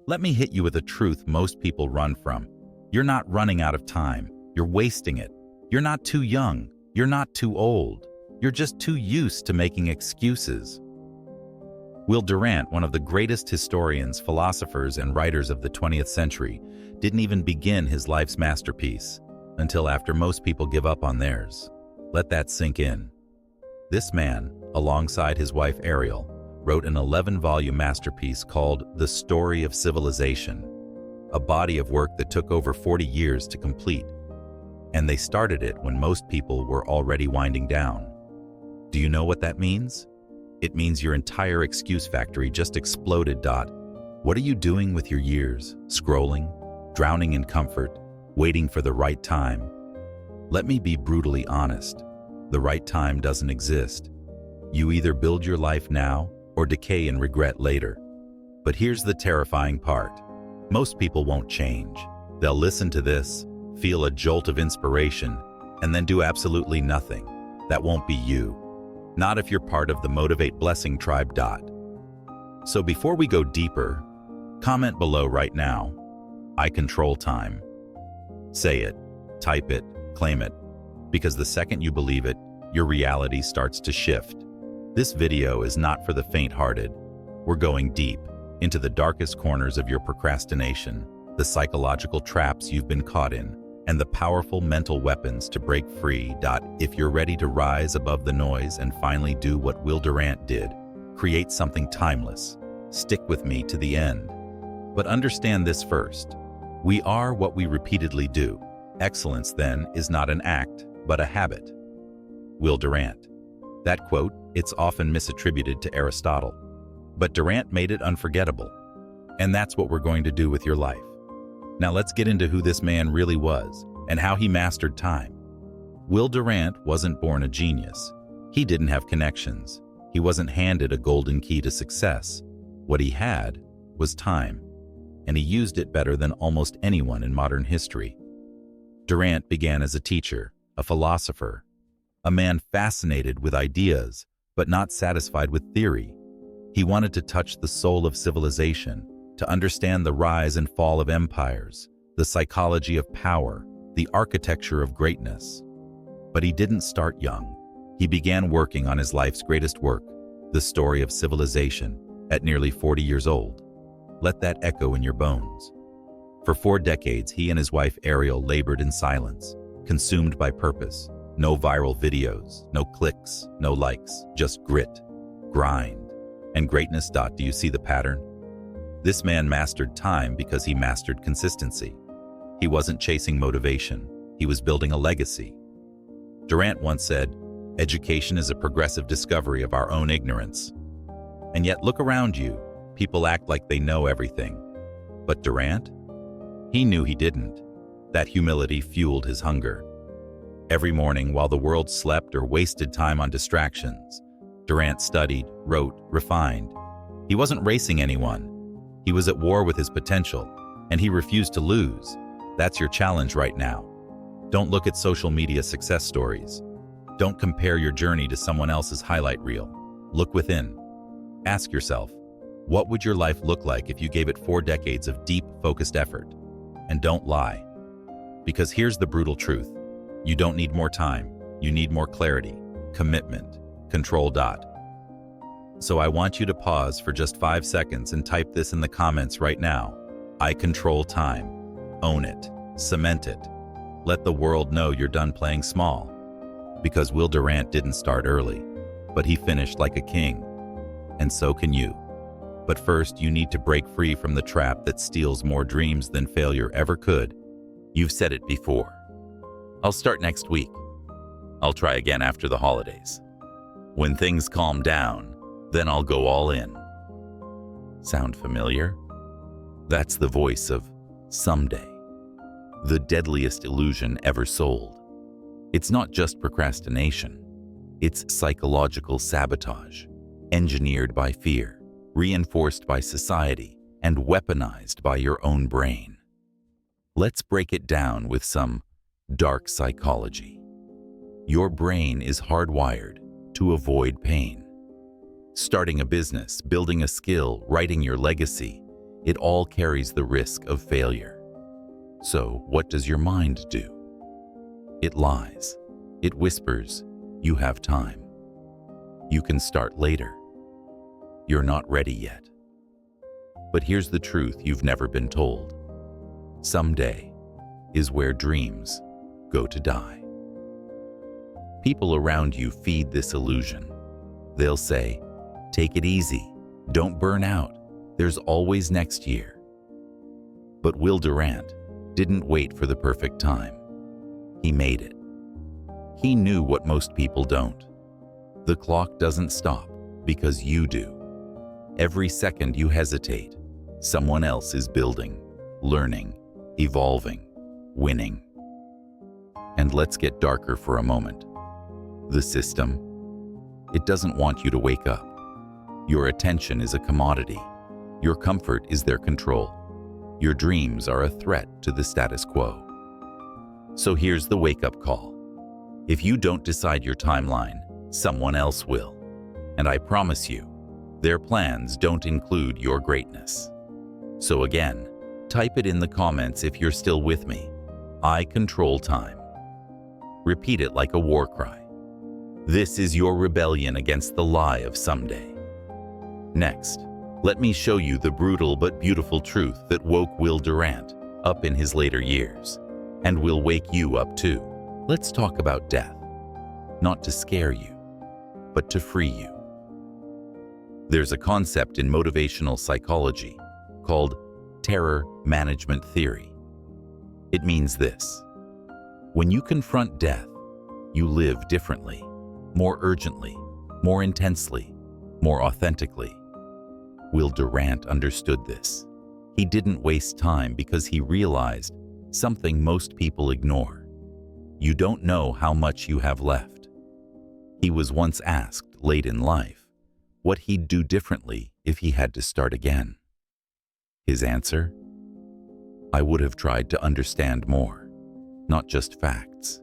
Let me hit you with a truth most people run from. You're not running out of time. You're wasting it. You're not too young. You're not too old. You're just too used to making excuses. Will Durant, one of the greatest historians, philosophers, and writers of the 20th century, didn't even begin his life's masterpiece until after most people give up on theirs. Let that sink in. This man, alongside his wife Ariel, wrote an 11-volume masterpiece called The Story of Civilization, a body of work that took over 40 years to complete. And they started it when most people were already winding down. Do you know what that means? It means your entire excuse factory just exploded. What are you doing with your years? Scrolling? Drowning in comfort? Waiting for the right time? Let me be brutally honest. The right time doesn't exist. You either build your life now or decay in regret later. But here's the terrifying part. Most people won't change. They'll listen to this, feel a jolt of inspiration, and then do absolutely nothing. That won't be you. Not if you're part of the Motivate Blessing Tribe. So before we go deeper, comment below right now, I control time. Say it, type it, claim it, because the second you believe it, your reality starts to shift. This video is not for the faint-hearted. We're going deep into the darkest corners of your procrastination, the psychological traps you've been caught in, and the powerful mental weapons to break free. If you're ready to rise above the noise and finally do what Will Durant did, create something timeless, stick with me to the end. But understand this first. We are what we repeatedly do. Excellence, then, is not an act, but a habit. Will Durant. That quote, it's often misattributed to Aristotle, but Durant made it unforgettable. And that's what we're going to do with your life. Now let's get into who this man really was and how he mastered time. Will Durant wasn't born a genius. He didn't have connections. He wasn't handed a golden key to success. What he had was time, and he used it better than almost anyone in modern history. Durant began as a teacher, a philosopher, a man fascinated with ideas, but not satisfied with theory. He wanted to touch the soul of civilization, to understand the rise and fall of empires, the psychology of power, the architecture of greatness. But he didn't start young. He began working on his life's greatest work, The Story of Civilization, at nearly 40 years old. Let that echo in your bones. For 4 decades, he and his wife Ariel labored in silence, consumed by purpose. No viral videos, no clicks, no likes, just grit, grind, and greatness. Do you see the pattern? This man mastered time because he mastered consistency. He wasn't chasing motivation. He was building a legacy. Durant once said, "Education is a progressive discovery of our own ignorance." And yet look around you. People act like they know everything. But Durant? He knew he didn't. That humility fueled his hunger. Every morning, while the world slept or wasted time on distractions, Durant studied, wrote, refined. He wasn't racing anyone. He was at war with his potential, and he refused to lose. That's your challenge right now. Don't look at social media success stories. Don't compare your journey to someone else's highlight reel. Look within. Ask yourself, what would your life look like if you gave it 4 decades of deep, focused effort? And don't lie. Because here's the brutal truth. You don't need more time. You need more clarity, commitment, control. So I want you to pause for just 5 seconds and type this in the comments right now. I control time. Own it. Cement it. Let the world know you're done playing small. Because Will Durant didn't start early, but he finished like a king. And so can you. But first, you need to break free from the trap that steals more dreams than failure ever could. You've said it before. I'll start next week. I'll try again after the holidays. When things calm down, then I'll go all in. Sound familiar? That's the voice of someday. The deadliest illusion ever sold. It's not just procrastination. It's psychological sabotage, engineered by fear, reinforced by society, and weaponized by your own brain. Let's break it down with some dark psychology. Your brain is hardwired to avoid pain. Starting a business, building a skill, writing your legacy, it all carries the risk of failure. So, what does your mind do? It lies. It whispers, "You have time. You can start later. You're not ready yet." But here's the truth you've never been told. Someday is where dreams go to die. People around you feed this illusion. They'll say, "Take it easy. Don't burn out. There's always next year." But Will Durant didn't wait for the perfect time. He made it. He knew what most people don't. The clock doesn't stop because you do. Every second you hesitate, someone else is building, learning, evolving, winning. And let's get darker for a moment. The system, it doesn't want you to wake up. Your attention is a commodity. Your comfort is their control. Your dreams are a threat to the status quo. So here's the wake-up call. If you don't decide your timeline, someone else will. And I promise you, their plans don't include your greatness. So again, type it in the comments if you're still with me. I control time. Repeat it like a war cry. This is your rebellion against the lie of someday. Next, let me show you the brutal but beautiful truth that woke Will Durant up in his later years, and will wake you up too. Let's talk about death, not to scare you, but to free you. There's a concept in motivational psychology called terror management theory. It means this: when you confront death, you live differently, more urgently, more intensely, more authentically. Will Durant understood this. He didn't waste time because he realized something most people ignore. You don't know how much you have left. He was once asked late in life what he'd do differently if he had to start again. His answer? "I would have tried to understand more, not just facts,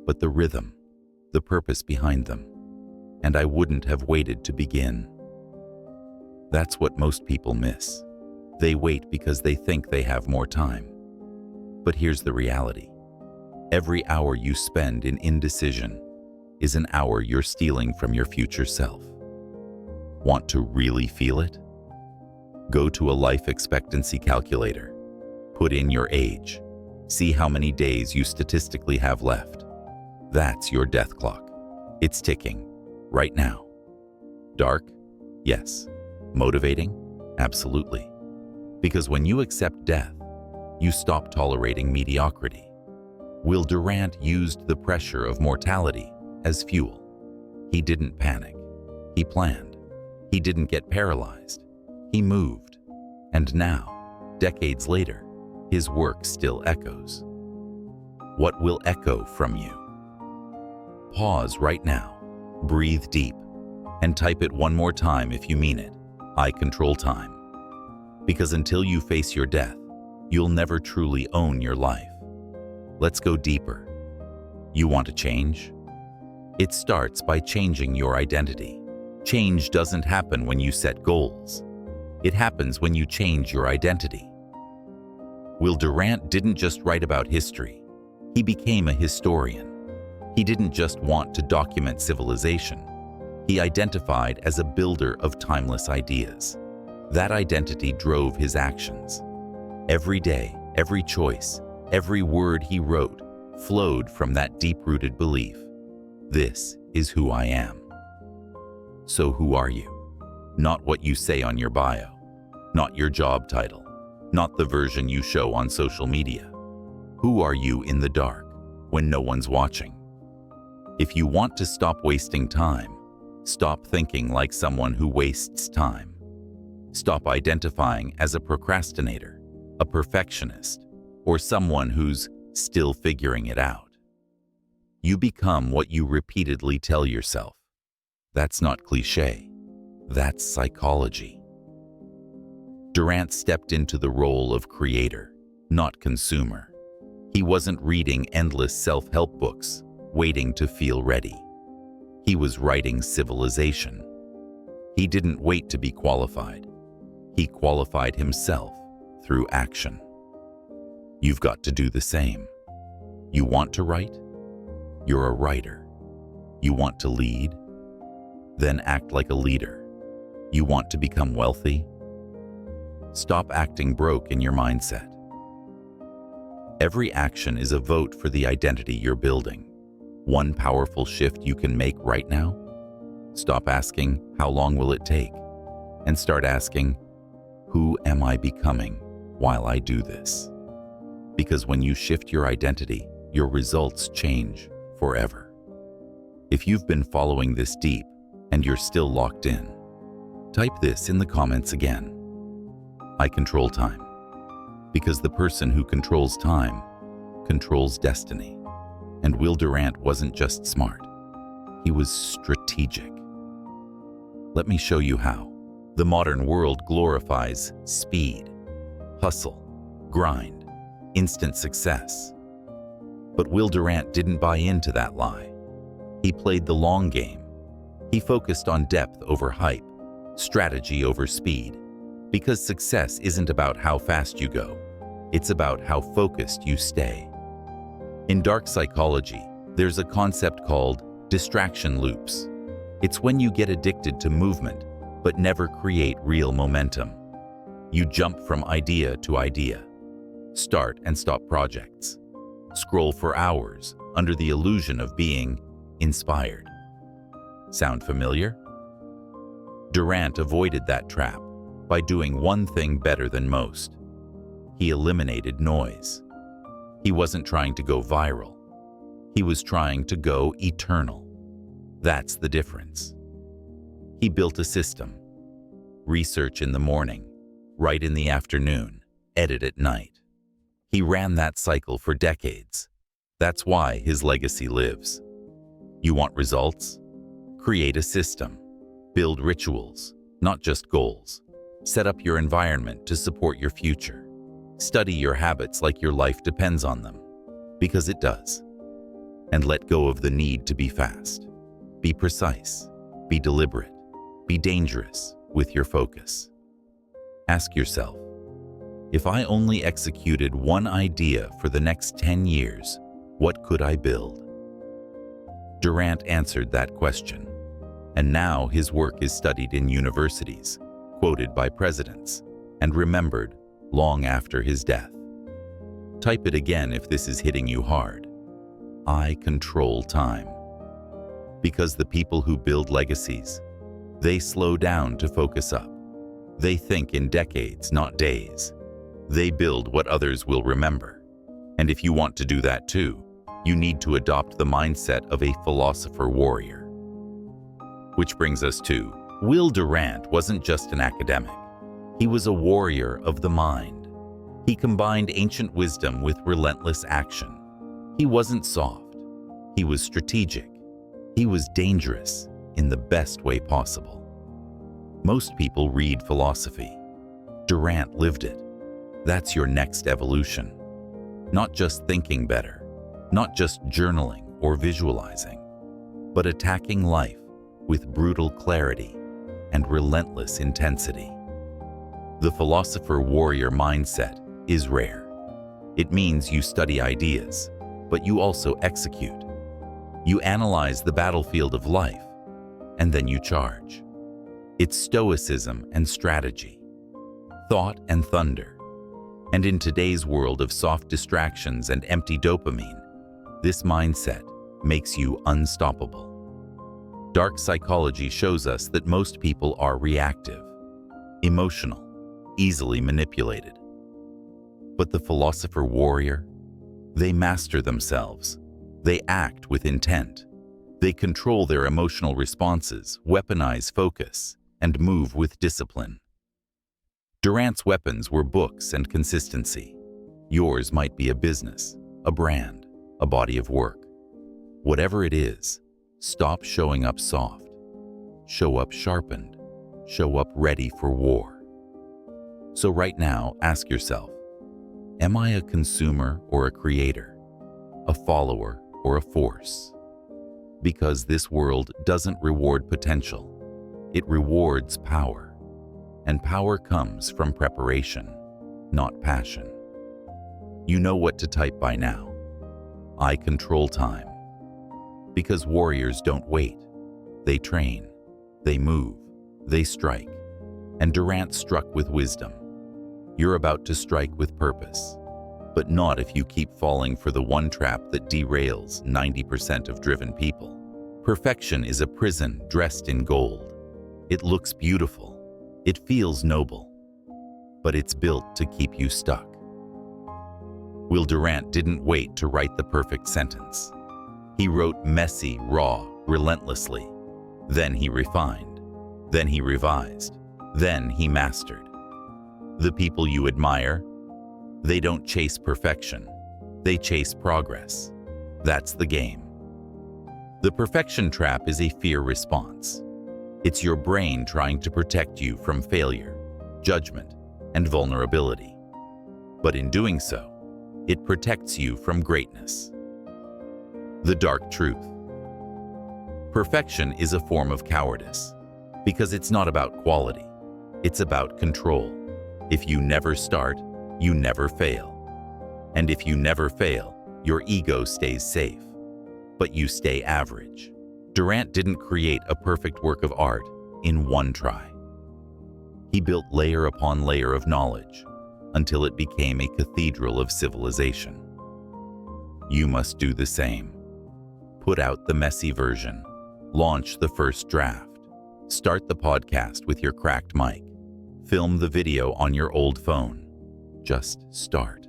but the rhythm, the purpose behind them, and I wouldn't have waited to begin." That's what most people miss. They wait because they think they have more time. But here's the reality. Every hour you spend in indecision is an hour you're stealing from your future self. Want to really feel it? Go to a life expectancy calculator. Put in your age. See how many days you statistically have left. That's your death clock. It's ticking, right now. Dark? Yes. Motivating? Absolutely. Because when you accept death, you stop tolerating mediocrity. Will Durant used the pressure of mortality as fuel. He didn't panic. He planned. He didn't get paralyzed. He moved. And now, decades later, his work still echoes. What will echo from you? Pause right now, breathe deep, and type it one more time if you mean it. I control time. Because until you face your death, you'll never truly own your life. Let's go deeper. You want to change? It starts by changing your identity. Change doesn't happen when you set goals. It happens when you change your identity. Will Durant didn't just write about history. He became a historian. He didn't just want to document civilization. He identified as a builder of timeless ideas. That identity drove his actions. Every day, every choice, every word he wrote flowed from that deep-rooted belief. This is who I am. So who are you? Not what you say on your bio, not your job title, not the version you show on social media. Who are you in the dark when no one's watching? If you want to stop wasting time, stop thinking like someone who wastes time. Stop identifying as a procrastinator, a perfectionist, or someone who's still figuring it out. You become what you repeatedly tell yourself. That's not cliché. That's psychology. Durant stepped into the role of creator, not consumer. He wasn't reading endless self-help books, waiting to feel ready. He was writing civilization. He didn't wait to be qualified. He qualified himself through action. You've got to do the same. You want to write? You're a writer. You want to lead? Then act like a leader. You want to become wealthy? Stop acting broke in your mindset. Every action is a vote for the identity you're building. One powerful shift you can make right now? Stop asking, how long will it take? And start asking, who am I becoming while I do this? Because when you shift your identity, your results change forever. If you've been following this deep and you're still locked in, type this in the comments again. I control time. Because the person who controls time controls destiny. And Will Durant wasn't just smart. He was strategic. Let me show you how. The modern world glorifies speed, hustle, grind, instant success. But Will Durant didn't buy into that lie. He played the long game. He focused on depth over hype, strategy over speed. Because success isn't about how fast you go. It's about how focused you stay. In dark psychology, there's a concept called distraction loops. It's when you get addicted to movement, but never create real momentum. You jump from idea to idea, start and stop projects, scroll for hours under the illusion of being inspired. Sound familiar? Durant avoided that trap by doing one thing better than most. He eliminated noise. He wasn't trying to go viral. He was trying to go eternal. That's the difference. He built a system. Research in the morning, write in the afternoon, edit at night. He ran that cycle for decades. That's why his legacy lives. You want results? Create a system. Build rituals, not just goals. Set up your environment to support your future. Study your habits like your life depends on them, because it does. And let go of the need to be fast. Be precise, be deliberate, be dangerous with your focus. Ask yourself, if I only executed one idea for the next 10 years, what could I build? Durant answered that question, and now his work is studied in universities, quoted by presidents, and remembered long after his death. Type it again if this is hitting you hard. I control time. Because the people who build legacies, they slow down to focus up. They think in decades, not days. They build what others will remember. And if you want to do that too, you need to adopt the mindset of a philosopher warrior. Which brings us to, Will Durant wasn't just an academic. He was a warrior of the mind. He combined ancient wisdom with relentless action. He wasn't soft. He was strategic. He was dangerous in the best way possible. Most people read philosophy. Durant lived it. That's your next evolution. Not just thinking better, not just journaling or visualizing, but attacking life with brutal clarity and relentless intensity. The philosopher-warrior mindset is rare. It means you study ideas, but you also execute. You analyze the battlefield of life, and then you charge. It's stoicism and strategy, thought and thunder. And in today's world of soft distractions and empty dopamine, this mindset makes you unstoppable. Dark psychology shows us that most people are reactive, emotional, easily manipulated. But the philosopher warrior, they master themselves. They act with intent. They control their emotional responses, weaponize focus, and move with discipline. Durant's weapons were books and consistency. Yours might be a business, a brand, a body of work. Whatever it is, stop showing up soft. Show up sharpened. Show up ready for war. So right now, ask yourself, am I a consumer or a creator? A follower or a force? Because this world doesn't reward potential. It rewards power. And power comes from preparation, not passion. You know what to type by now. I control time. Because warriors don't wait. They train. They move. They strike. And Durant struck with wisdom. You're about to strike with purpose. But not if you keep falling for the one trap that derails 90% of driven people. Perfection is a prison dressed in gold. It looks beautiful. It feels noble. But it's built to keep you stuck. Will Durant didn't wait to write the perfect sentence. He wrote messy, raw, relentlessly. Then he refined. Then he revised. Then he mastered. The people you admire, they don't chase perfection. They chase progress. That's the game. The perfection trap is a fear response. It's your brain trying to protect you from failure, judgment, and vulnerability. But in doing so, it protects you from greatness. The dark truth. Perfection is a form of cowardice because it's not about quality. It's about control. If you never start, you never fail. And if you never fail, your ego stays safe, but you stay average. Durant didn't create a perfect work of art in one try. He built layer upon layer of knowledge until it became a cathedral of civilization. You must do the same. Put out the messy version. Launch the first draft. Start the podcast with your cracked mic. Film the video on your old phone. Just start.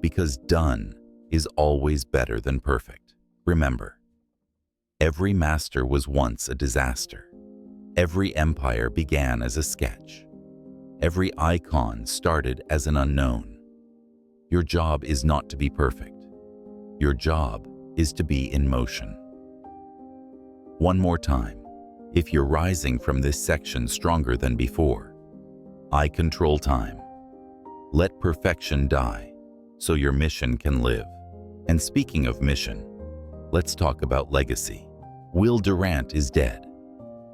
Because done is always better than perfect. Remember, every master was once a disaster. Every empire began as a sketch. Every icon started as an unknown. Your job is not to be perfect. Your job is to be in motion. One more time, if you're rising from this section stronger than before, I control time. Let perfection die so your mission can live. And speaking of mission, let's talk about legacy. Will Durant is dead,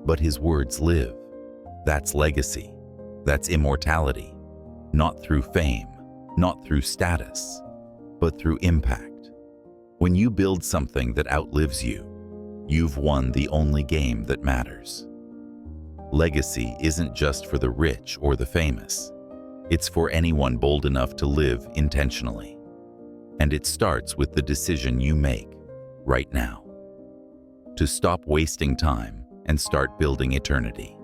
but his words live. That's legacy. That's immortality. Not through fame, not through status, but through impact. When you build something that outlives you, you've won the only game that matters. Legacy isn't just for the rich or the famous. It's for anyone bold enough to live intentionally. And it starts with the decision you make right now. To stop wasting time and start building eternity.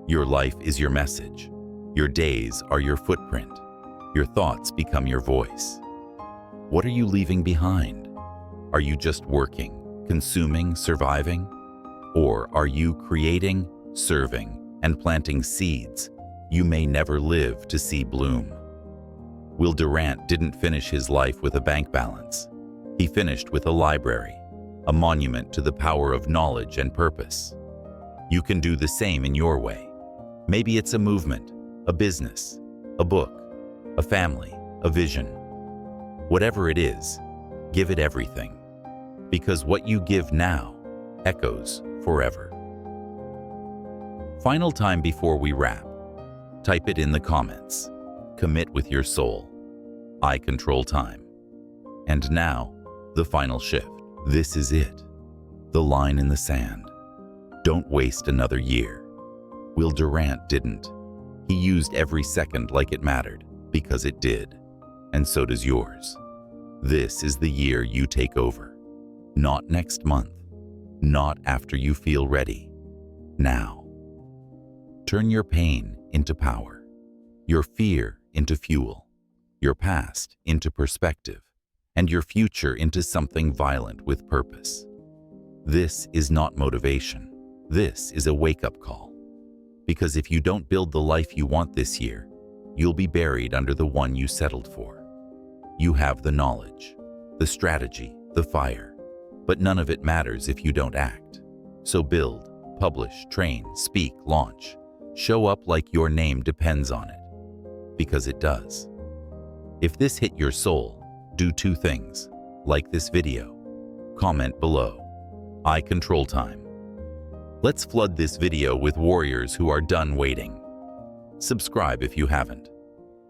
Your life is your message. Your days are your footprint. Your thoughts become your voice. What are you leaving behind? Are you just working, consuming, surviving? Or are you creating, serving, and planting seeds you may never live to see bloom? Will Durant didn't finish his life with a bank balance. He finished with a library, a monument to the power of knowledge and purpose. You can do the same in your way. Maybe it's a movement, a business, a book, a family, a vision. Whatever it is, give it everything. Because what you give now echoes forever. Final time before we wrap. Type it in the comments. Commit with your soul. I control time. And now, the final shift. This is it. The line in the sand. Don't waste another year. Will Durant didn't. He used every second like it mattered, because it did. And so does yours. This is the year you take over. Not next month. Not after you feel ready. Now. Turn your pain into power. Your fear into fuel. Your past into perspective. And your future into something violent with purpose. This is not motivation. This is a wake-up call. Because if you don't build the life you want this year, you'll be buried under the one you settled for. You have the knowledge, the strategy, the fire, but none of it matters if you don't act. So build, publish, train, speak, launch. Show up like your name depends on it. Because it does. If this hit your soul, do two things. Like this video. Comment below. I control time. Let's flood this video with warriors who are done waiting. subscribe if you haven't,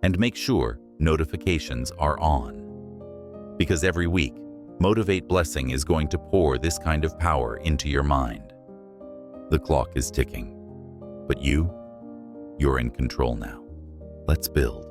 and make sure notifications are on. Because every week, Motivate Blessing is going to pour this kind of power into your mind. The clock is ticking, but you're in control now. Let's build.